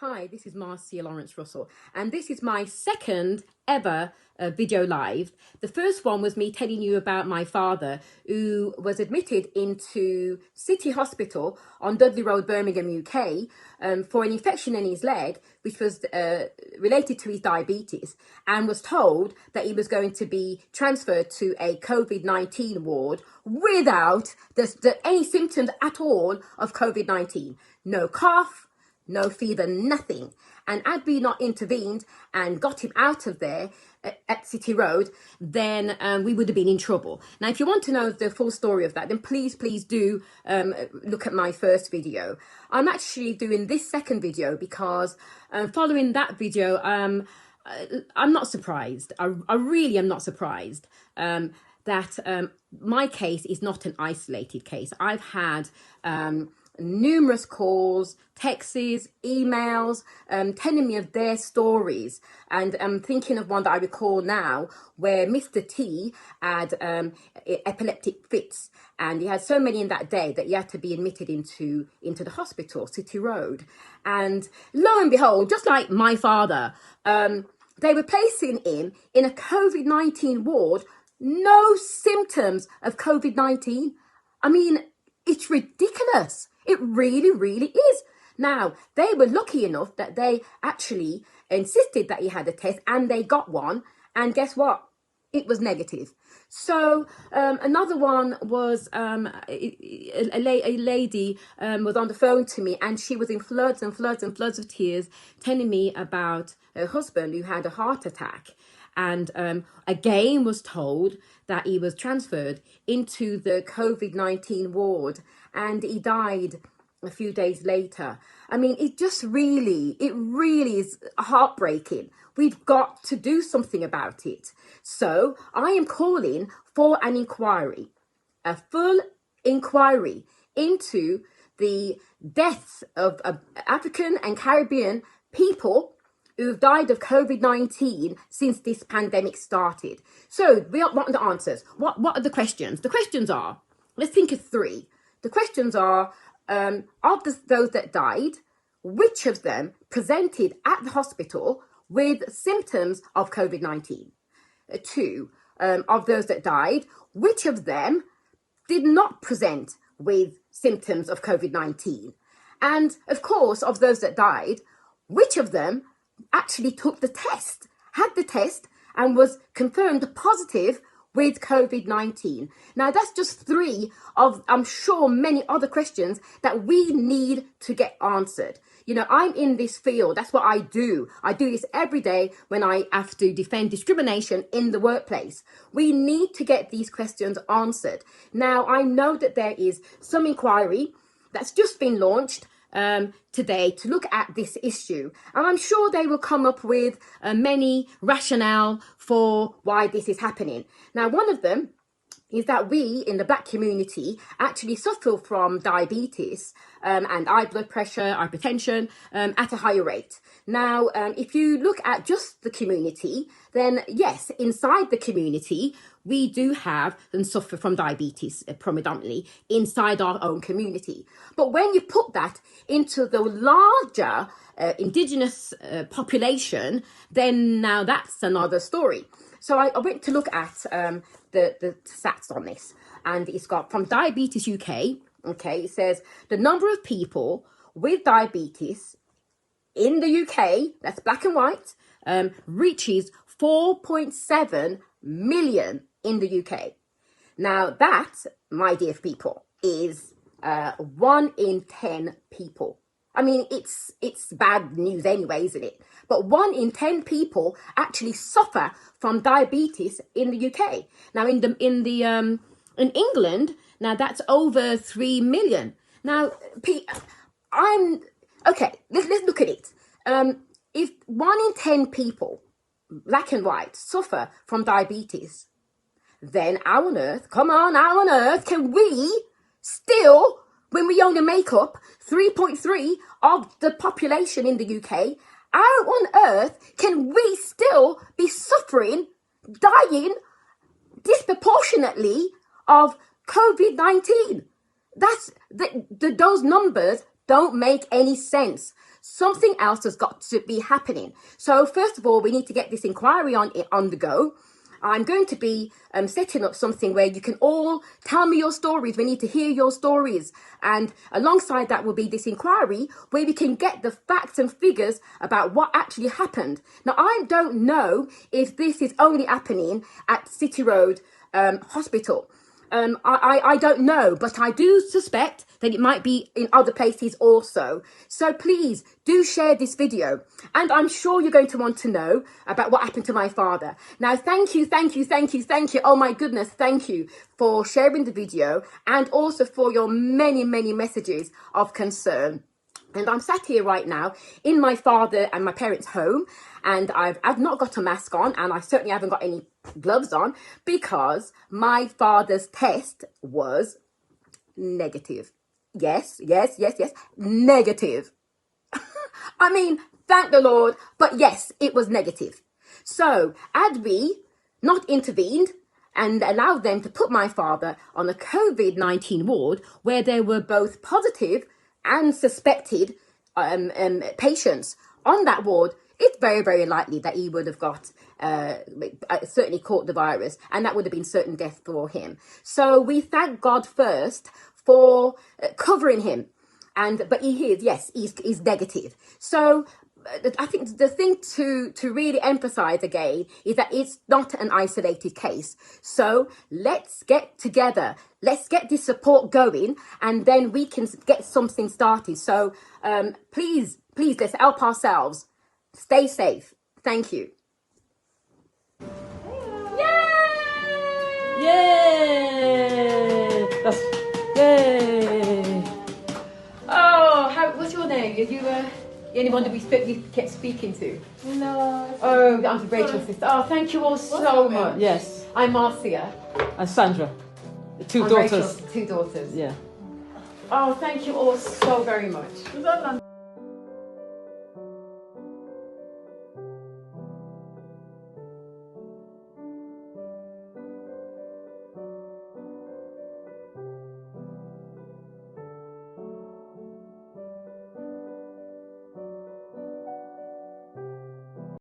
Hi, this is Marcia Lawrence Russell, and this is my second ever video live. The first one was me telling you about my father, who was admitted into City Hospital on Dudley Road, Birmingham, UK, for an infection in his leg, which was related to his diabetes, and was told that he was going to be transferred to a COVID-19 ward without any symptoms at all of COVID-19. No cough, no fever, nothing. And had we not intervened and got him out of there at City Road, then we would have been in trouble. Now, if you want to know the full story of that, then please do look at my first video. I'm actually doing this second video because following that video, I'm not surprised. I really am not surprised that my case is not an isolated case. I've had numerous calls, texts, emails, telling me of their stories. And I'm thinking of one that I recall now where Mr. T had epileptic fits, and he had so many in that day that he had to be admitted into the hospital, City Road. And lo and behold, just like my father, they were placing him in a COVID-19 ward, no symptoms of COVID-19. I mean, it's ridiculous. It really is. Now, they were lucky enough that they actually insisted that he had a test, and they got one. And guess what? It was negative. So another one was a lady was on the phone to me, and she was in floods and floods of tears, telling me about her husband who had a heart attack. And again was told that he was transferred into the COVID-19 ward, and he died a few days later. I mean, it really is heartbreaking. We've got to do something about it. So I am calling for an inquiry, a full inquiry into the deaths of African and Caribbean people who've died of COVID-19 since this pandemic started. So we want the answers. What are the questions? The questions are, let's think of three. The questions are, of those that died, which of them presented at the hospital with symptoms of COVID-19? Two, of those that died, which of them did not present with symptoms of COVID-19? And of course, of those that died, which of them actually took the test, had the test, and was confirmed positive with COVID-19? Now, that's just three of, I'm sure, many other questions that we need to get answered. You know, I'm in this field. That's what I do. I do this every day when I have to defend discrimination in the workplace. We need to get these questions answered. Now, I know that there is some inquiry that's just been launched today to look at this issue, and I'm sure they will come up with many rationale for why this is happening. Now, one of them is that we in the Black community actually suffer from diabetes and high blood pressure, hypertension at a higher rate. Now, if you look at just the community, then yes, inside the community, we do have and suffer from diabetes predominantly inside our own community. But when you put that into the larger indigenous population, then now that's another story. So I went to look at the stats on this, and it's got from Diabetes UK. Okay, it says the number of people with diabetes in the UK, that's black and white, reaches 4.7 million in the UK. Now that, my dear people, is 1 in 10 people. I mean, it's bad news anyway, isn't it? But 1 in 10 people actually suffer from diabetes in the UK. Now, in England, now that's over 3 million. Now, okay. Let's look at it. If 1 in 10 people, black and white, suffer from diabetes, then how on earth, come on, how on earth can we still, when we only make up 3.3 of the population in the UK, how on earth can we still be suffering, dying disproportionately of COVID-19? Those numbers don't make any sense. something else has got to be happening. So first of all, we need to get this inquiry on the go. I'm going to be setting up something where you can all tell me your stories. We need to hear your stories. And alongside that will be this inquiry where we can get the facts and figures about what actually happened. Now, I don't know if this is only happening at City Road Hospital. I don't know, but I do suspect that it might be in other places also. So please do share this video. And I'm sure you're going to want to know about what happened to my father. Now, thank you. Oh my goodness, thank you for sharing the video and also for your many messages of concern. And I'm sat here right now in my father and my parents' home, and I've not got a mask on, and I certainly haven't got any gloves on because my father's test was negative. Yes, negative. I mean, thank the Lord, but yes, it was negative. So had we not intervened and allowed them to put my father on a COVID-19 ward where there were both positive and suspected patients on that ward, it's very likely that he would have got certainly caught the virus, and that would have been certain death for him. So we thank God first for covering him, but he's negative. So I think the thing to really emphasize again is that it's not an isolated case. So let's get together. Let's get this support going, and then we can get something started. So please, let's help ourselves. Stay safe. Thank you. Yay! Yay! Oh, what's your name? Are you anyone that you kept speaking to? No. Oh, I'm Rachel's sister. Oh, thank you all so much. Yes. I'm Marcia. And Sandra. The I'm daughters. Rachel's two daughters. Yeah. Oh, thank you all so very much.